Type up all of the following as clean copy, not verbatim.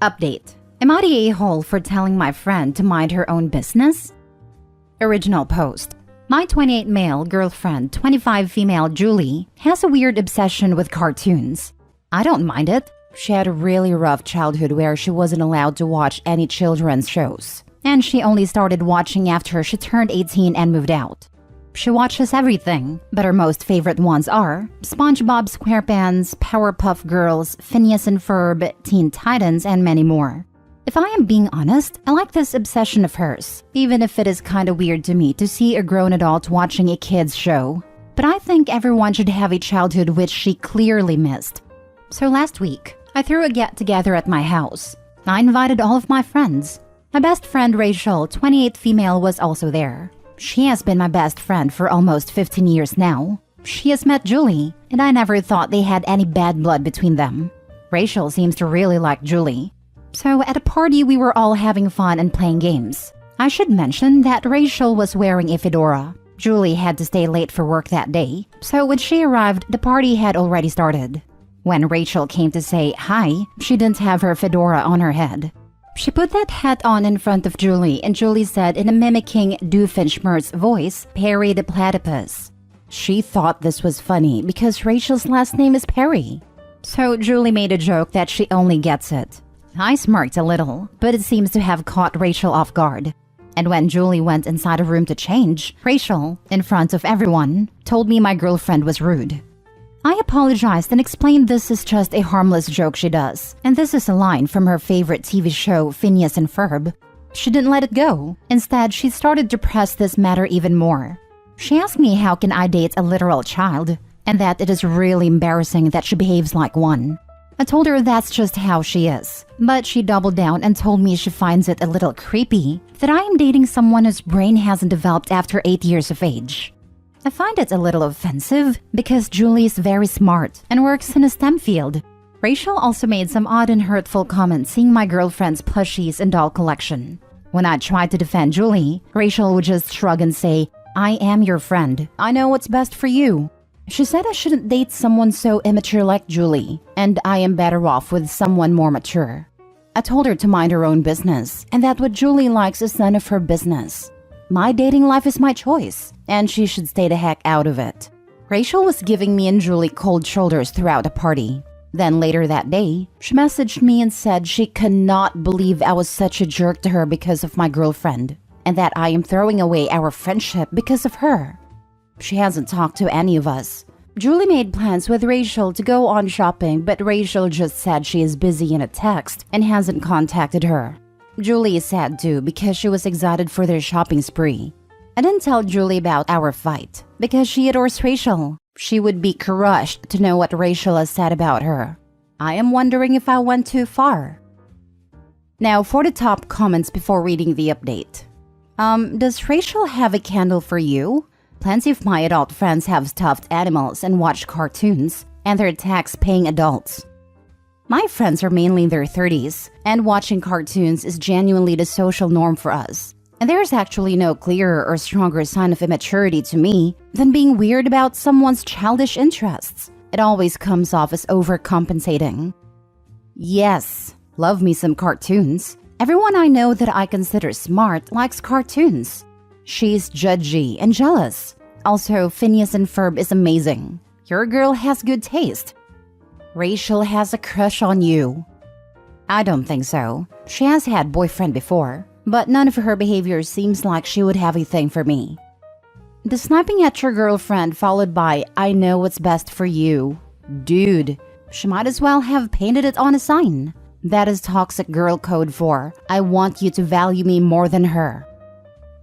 Update. Am I the a-hole for telling my friend to mind her own business? Original post. My 28 male girlfriend, 25 female Julie, has a weird obsession with cartoons. I don't mind it. She had a really rough childhood where she wasn't allowed to watch any children's shows. And she only started watching after she turned 18 and moved out. She watches everything, but her most favorite ones are SpongeBob SquarePants, Powerpuff Girls, Phineas and Ferb, Teen Titans, and many more. If I am being honest, I like this obsession of hers, even if it is kinda weird to me to see a grown adult watching a kid's show. But I think everyone should have a childhood which she clearly missed. So last week, I threw a get-together at my house. I invited all of my friends. My best friend Rachel, 28 female, was also there. She has been my best friend for almost 15 years now. She has met Julie, and I never thought they had any bad blood between them. Rachel seems to really like Julie. So at a party, we were all having fun and playing games. I should mention that Rachel was wearing a fedora. Julie had to stay late for work that day, so when she arrived, the party had already started. When Rachel came to say hi, she didn't have her fedora on her head. She put that hat on in front of Julie, and Julie said in a mimicking Doofenshmirtz voice, "Perry the platypus." She thought this was funny because Rachel's last name is Perry. So Julie made a joke that she only gets it. I smirked a little, but it seems to have caught Rachel off guard. And when Julie went inside a room to change, Rachel, in front of everyone, told me my girlfriend was rude. I apologized and explained this is just a harmless joke she does, and this is a line from her favorite TV show, Phineas and Ferb. She didn't let it go. Instead, she started to press this matter even more. She asked me how can I date a literal child, and that it is really embarrassing that she behaves like one. I told her that's just how she is, but she doubled down and told me she finds it a little creepy that I am dating someone whose brain hasn't developed after 8 years of age. I find it a little offensive because Julie is very smart and works in a STEM field. Rachel also made some odd and hurtful comments seeing my girlfriend's plushies and doll collection. When I tried to defend Julie, Rachel would just shrug and say, "I am your friend. I know what's best for you." She said I shouldn't date someone so immature like Julie, and I am better off with someone more mature. I told her to mind her own business, and that what Julie likes is none of her business. My dating life is my choice, and she should stay the heck out of it. Rachel was giving me and Julie cold shoulders throughout the party. Then later that day, she messaged me and said she could not believe I was such a jerk to her because of my girlfriend, and that I am throwing away our friendship because of her. She hasn't talked to any of us. Julie made plans with Rachel to go on shopping, but Rachel just said she is busy in a text and hasn't contacted her. Julie is sad too because she was excited for their shopping spree. I didn't tell Julie about our fight because she adores Rachel. She would be crushed to know what Rachel has said about her. I am wondering if I went too far. Now for the top comments before reading the update. Does Rachel have a candle for you? Plenty of my adult friends have stuffed animals and watch cartoons, and they're tax-paying adults. My friends are mainly in their 30s, and watching cartoons is genuinely the social norm for us. And there's actually no clearer or stronger sign of immaturity to me than being weird about someone's childish interests. It always comes off as overcompensating. Yes, love me some cartoons. Everyone I know that I consider smart likes cartoons. She's judgy and jealous. Also, Phineas and Ferb is amazing. Your girl has good taste. Rachel has a crush on you. I don't think so. She has had boyfriend before, but none of her behavior seems like she would have a thing for me. The sniping at your girlfriend followed by, "I know what's best for you." Dude, she might as well have painted it on a sign. That is toxic girl code for, "I want you to value me more than her."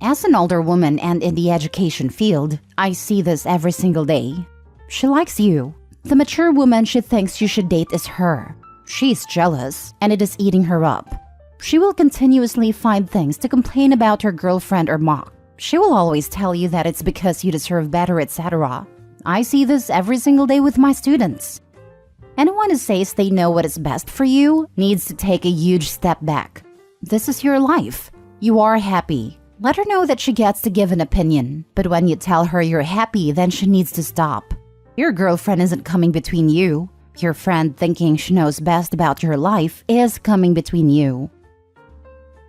As an older woman and in the education field, I see this every single day. She likes you. The mature woman she thinks you should date is her. She's jealous, and it is eating her up. She will continuously find things to complain about her girlfriend or mock. She will always tell you that it's because you deserve better, etc. I see this every single day with my students. Anyone who says they know what is best for you needs to take a huge step back. This is your life. You are happy. Let her know that she gets to give an opinion, but when you tell her you're happy, then she needs to stop. Your girlfriend isn't coming between you. Your friend thinking she knows best about your life is coming between you.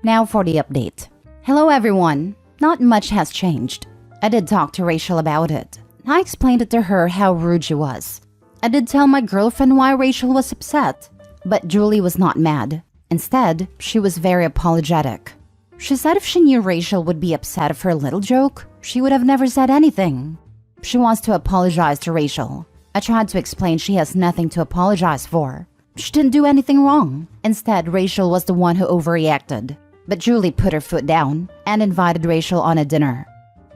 Now for the update. Hello everyone. Not much has changed. I did talk to Rachel about it. I explained it to her how rude she was. I did tell my girlfriend why Rachel was upset, but Julie was not mad. Instead, she was very apologetic. She said if she knew Rachel would be upset of her little joke, she would have never said anything. She wants to apologize to Rachel. I tried to explain she has nothing to apologize for. She didn't do anything wrong. Instead, Rachel was the one who overreacted. But Julie put her foot down and invited Rachel on a dinner.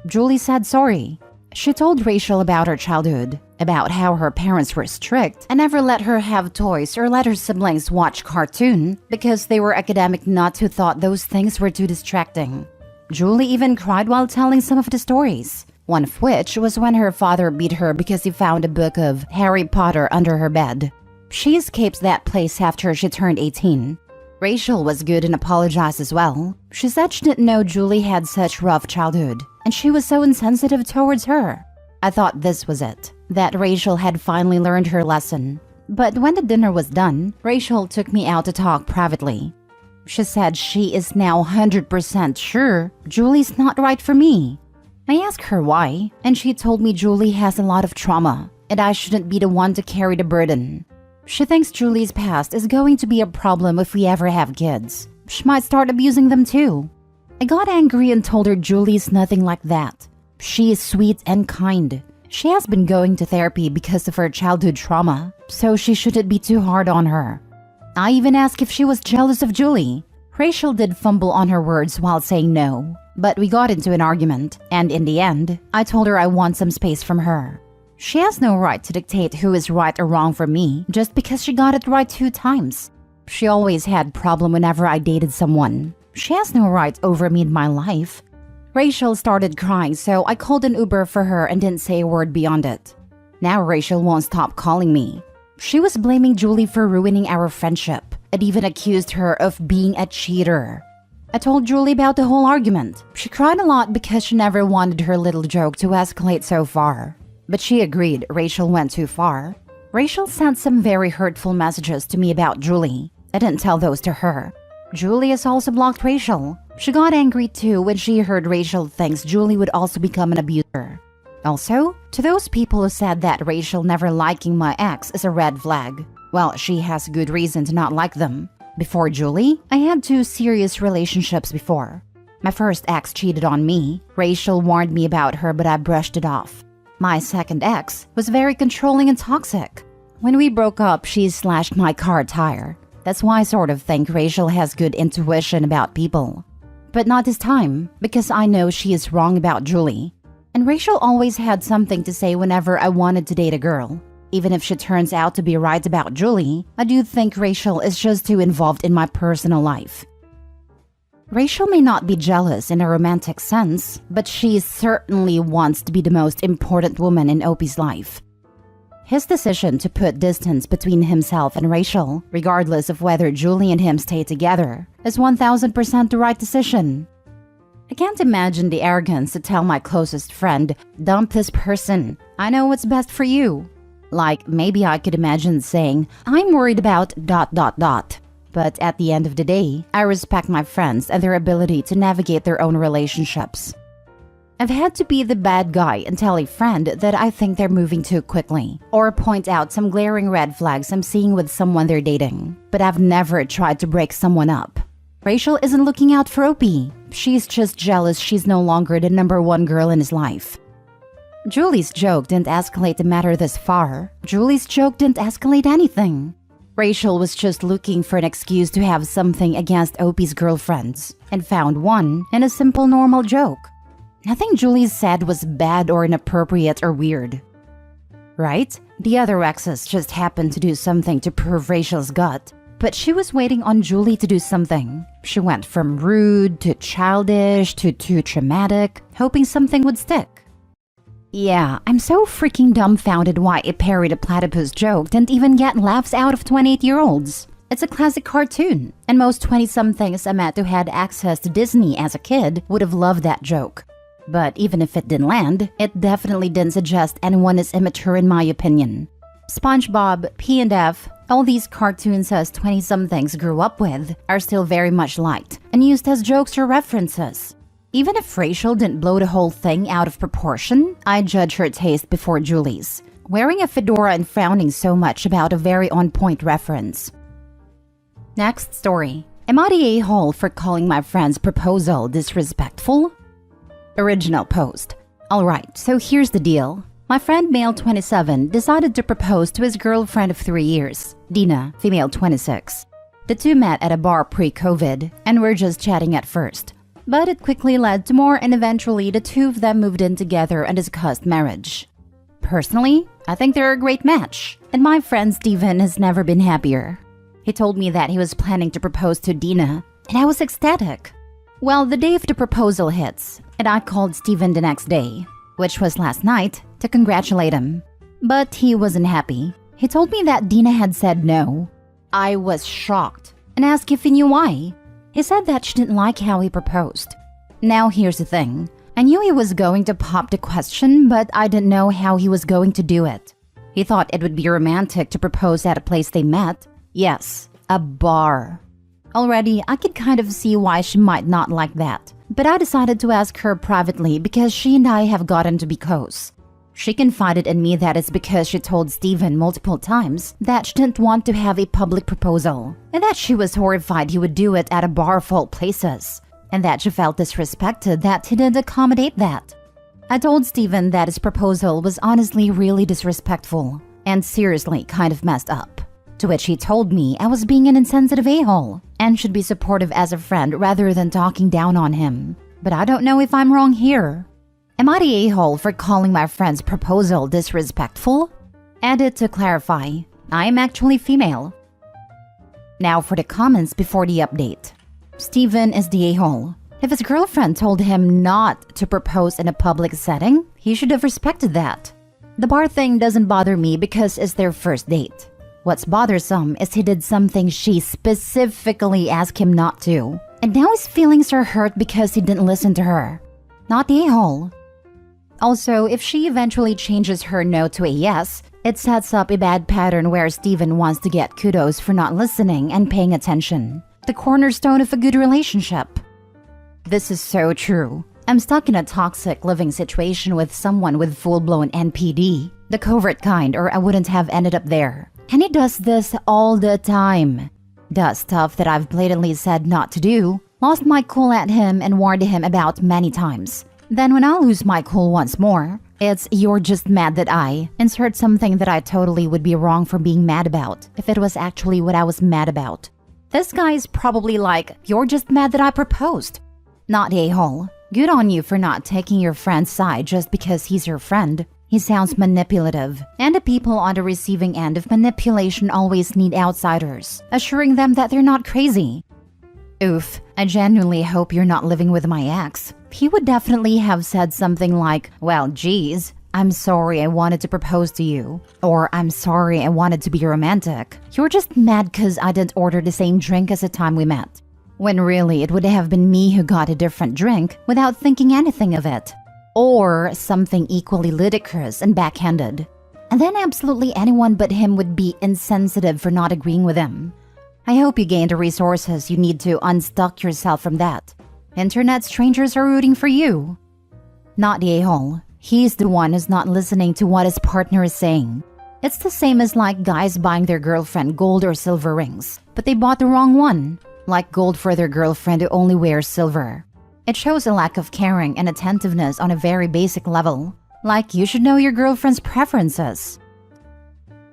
Julie said sorry. She told Rachel about her childhood, about how her parents were strict and never let her have toys or let her siblings watch cartoon because they were academic nuts who thought those things were too distracting. Julie even cried while telling some of the stories. One of which was when her father beat her because he found a book of Harry Potter under her bed. She escaped that place after she turned 18. Rachel was good and apologized as well. She said she didn't know Julie had such rough childhood, and she was so insensitive towards her. I thought this was it, that Rachel had finally learned her lesson. But when the dinner was done, Rachel took me out to talk privately. She said she is now 100% sure Julie's not right for me. I asked her why, and she told me Julie has a lot of trauma, and I shouldn't be the one to carry the burden. She thinks Julie's past is going to be a problem if we ever have kids. She might start abusing them too. I got angry and told her Julie's nothing like that. She is sweet and kind. She has been going to therapy because of her childhood trauma, so she shouldn't be too hard on her. I even asked if she was jealous of Julie. Rachel did fumble on her words while saying no. But we got into an argument, and in the end, I told her I want some space from her. She has no right to dictate who is right or wrong for me just because she got it right 2 times. She always had problem whenever I dated someone. She has no right over me in my life. Rachel started crying, so I called an Uber for her and didn't say a word beyond it. Now Rachel won't stop calling me. She was blaming Julie for ruining our friendship and even accused her of being a cheater. I told Julie about the whole argument. She cried a lot because she never wanted her little joke to escalate so far. But she agreed Rachel went too far. Rachel sent some very hurtful messages to me about Julie. I didn't tell those to her. Julie has also blocked Rachel. She got angry too when she heard Rachel thinks Julie would also become an abuser. Also, to those people who said that Rachel never liking my ex is a red flag, well, she has good reason to not like them. Before Julie, I had 2 serious relationships before. My first ex cheated on me. Rachel warned me about her, but I brushed it off. My second ex was very controlling and toxic. When we broke up, she slashed my car tire. That's why I sort of think Rachel has good intuition about people. But not this time, because I know she is wrong about Julie. And Rachel always had something to say whenever I wanted to date a girl. Even if she turns out to be right about Julie, I do think Rachel is just too involved in my personal life. Rachel may not be jealous in a romantic sense, but she certainly wants to be the most important woman in Opie's life. His decision to put distance between himself and Rachel, regardless of whether Julie and him stay together, is 1000% the right decision. I can't imagine the arrogance to tell my closest friend, dump this person, I know what's best for you. Like, maybe I could imagine saying, I'm worried about ... But at the end of the day, I respect my friends and their ability to navigate their own relationships. I've had to be the bad guy and tell a friend that I think they're moving too quickly, or point out some glaring red flags I'm seeing with someone they're dating. But I've never tried to break someone up. Rachel isn't looking out for Opie. She's just jealous she's no longer the #1 girl in his life. Julie's joke didn't escalate the matter this far. Julie's joke didn't escalate anything. Rachel was just looking for an excuse to have something against Opie's girlfriends, and found one in a simple normal joke. Nothing Julie said was bad or inappropriate or weird. Right? The other exes just happened to do something to prove Rachel's gut, but she was waiting on Julie to do something. She went from rude to childish to too traumatic, hoping something would stick. Yeah, I'm so freaking dumbfounded why a parried a platypus joke didn't even get laughs out of 28-year-olds. It's a classic cartoon, and most 20-somethings I met who had access to Disney as a kid would have loved that joke. But even if it didn't land, it definitely didn't suggest anyone is immature in my opinion. SpongeBob, P&F, all these cartoons us 20-somethings grew up with are still very much liked and used as jokes or references. Even if Rachel didn't blow the whole thing out of proportion, I judge her taste before Julie's, wearing a fedora and frowning so much about a very on-point reference. Next story. Am I the a-hole for calling my friend's proposal disrespectful? Original post. Alright, so here's the deal. My friend, male 27, decided to propose to his girlfriend of 3 years, Dina, female 26. The two met at a bar pre-COVID and were just chatting at first. But it quickly led to more, and eventually the two of them moved in together and discussed marriage. Personally, I think they're a great match, and my friend Steven has never been happier. He told me that he was planning to propose to Dina, and I was ecstatic. Well, the day of the proposal hits, and I called Steven the next day, which was last night, to congratulate him. But he wasn't happy. He told me that Dina had said no. I was shocked and asked if he knew why. He said that she didn't like how he proposed. Now here's the thing. I knew he was going to pop the question, but I didn't know how he was going to do it. He thought it would be romantic to propose at a place they met. Yes, a bar. Already, I could kind of see why she might not like that. But I decided to ask her privately because she and I have gotten to be close. She confided in me that it's because she told Steven multiple times that she didn't want to have a public proposal, and that she was horrified he would do it at a bar of all places, and that she felt disrespected that he didn't accommodate that. I told Steven that his proposal was honestly really disrespectful, and seriously kind of messed up. To which he told me I was being an insensitive a-hole, and should be supportive as a friend rather than talking down on him. But I don't know if I'm wrong here. Am I the a-hole for calling my friend's proposal disrespectful? Added to clarify, I am actually female. Now for the comments before the update. Steven is the a-hole. If his girlfriend told him not to propose in a public setting, he should have respected that. The bar thing doesn't bother me because it's their first date. What's bothersome is he did something she specifically asked him not to, and now his feelings are hurt because he didn't listen to her. Not the a-hole. Also, if she eventually changes her no to a yes, it sets up a bad pattern where Steven wants to get kudos for not listening and paying attention. The cornerstone of a good relationship. This is so true. I'm stuck in a toxic living situation with someone with full-blown NPD, the covert kind, or I wouldn't have ended up there. And he does this all the time. Does stuff that I've blatantly said not to do, lost my cool at him and warned him about many times. Then when I lose my cool once more, it's "you're just mad that I" insert something that I totally would be wrong for being mad about if it was actually what I was mad about. This guy's probably like, "You're just mad that I proposed." Not a-hole. Good on you for not taking your friend's side just because he's your friend. He sounds manipulative, and the people on the receiving end of manipulation always need outsiders, assuring them that they're not crazy. Oof, I genuinely hope you're not living with my ex. He would definitely have said something like, "Well, geez, I'm sorry I wanted to propose to you," or "I'm sorry I wanted to be romantic. You're just mad cause I didn't order the same drink as the time we met." When really it would have been me who got a different drink without thinking anything of it. Or something equally ludicrous and backhanded. And then absolutely anyone but him would be insensitive for not agreeing with him. I hope you gain the resources you need to unstuck yourself from that. Internet strangers are rooting for you. Not the a-hole. He's the one who's not listening to what his partner is saying. It's the same as like guys buying their girlfriend gold or silver rings, but they bought the wrong one. Like gold for their girlfriend who only wears silver. It shows a lack of caring and attentiveness on a very basic level. Like you should know your girlfriend's preferences.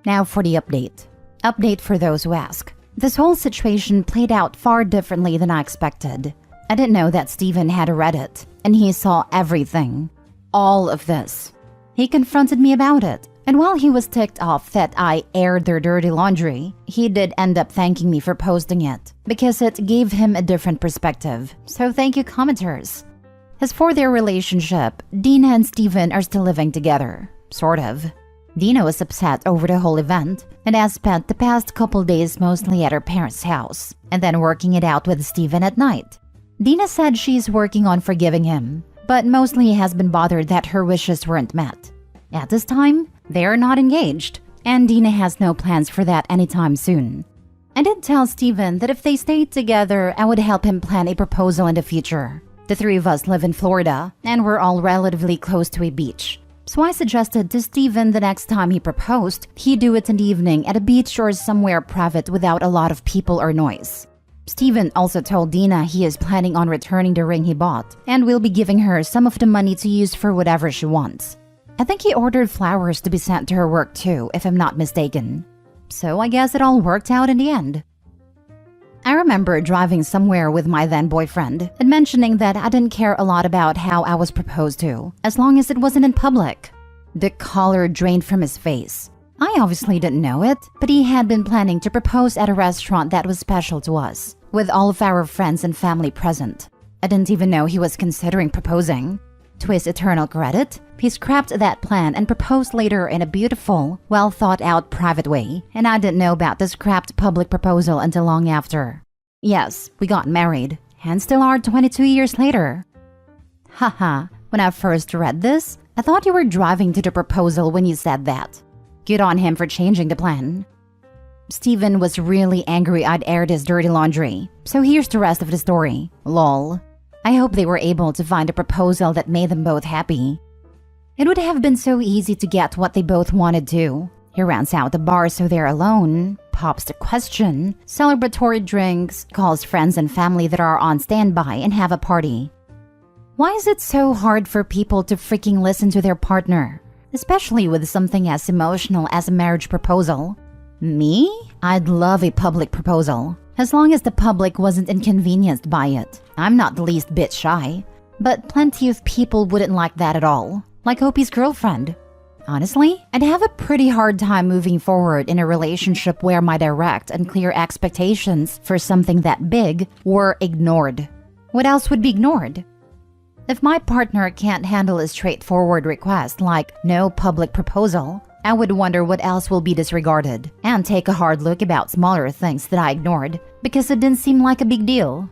Now for the update. Update for those who ask. This whole situation played out far differently than I expected. I didn't know that Steven had a Reddit, and he saw everything. All of this. He confronted me about it, and while he was ticked off that I aired their dirty laundry, he did end up thanking me for posting it, because it gave him a different perspective. So thank you, commenters. As for their relationship, Dina and Steven are still living together. Sort of. Dina was upset over the whole event, and has spent the past couple days mostly at her parents' house, and then working it out with Steven at night. Dina said she's working on forgiving him, but mostly has been bothered that her wishes weren't met. At this time, they are not engaged, and Dina has no plans for that anytime soon. I did tell Steven that if they stayed together, I would help him plan a proposal in the future. The three of us live in Florida, and we're all relatively close to a beach. So I suggested to Steven the next time he proposed, he do it in the evening at a beach or somewhere private without a lot of people or noise. Steven also told Dina he is planning on returning the ring he bought, and will be giving her some of the money to use for whatever she wants. I think he ordered flowers to be sent to her work too, if I'm not mistaken. So I guess it all worked out in the end. I remember driving somewhere with my then boyfriend and mentioning that I didn't care a lot about how I was proposed to, as long as it wasn't in public. The color drained from his face. I obviously didn't know it, but he had been planning to propose at a restaurant that was special to us, with all of our friends and family present. I didn't even know he was considering proposing. To his eternal credit, he scrapped that plan and proposed later in a beautiful, well-thought-out private way, and I didn't know about the scrapped public proposal until long after. Yes, we got married, and still are 22 years later. Haha, when I first read this, I thought you were driving to the proposal when you said that. Good on him for changing the plan. Steven was really angry I'd aired his dirty laundry, so here's the rest of the story. Lol. I hope they were able to find a proposal that made them both happy. It would have been so easy to get what they both wanted to. He rents out the bar so they're alone, pops the question, celebratory drinks, calls friends and family that are on standby and have a party. Why is it so hard for people to freaking listen to their partner? Especially with something as emotional as a marriage proposal. Me? I'd love a public proposal. As long as the public wasn't inconvenienced by it. I'm not the least bit shy. But plenty of people wouldn't like that at all. Like Opie's girlfriend. Honestly, I'd have a pretty hard time moving forward in a relationship where my direct and clear expectations for something that big were ignored. What else would be ignored? If my partner can't handle a straightforward request like no public proposal, I would wonder what else will be disregarded and take a hard look about smaller things that I ignored because it didn't seem like a big deal.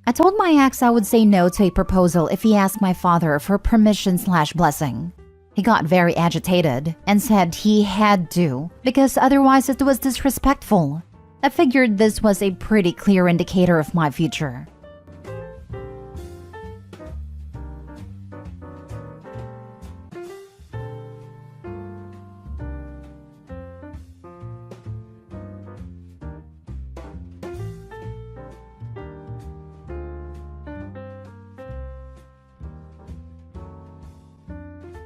I told my ex I would say no to a proposal if he asked my father for permission/blessing. He got very agitated and said he had to because otherwise it was disrespectful. I figured this was a pretty clear indicator of my future.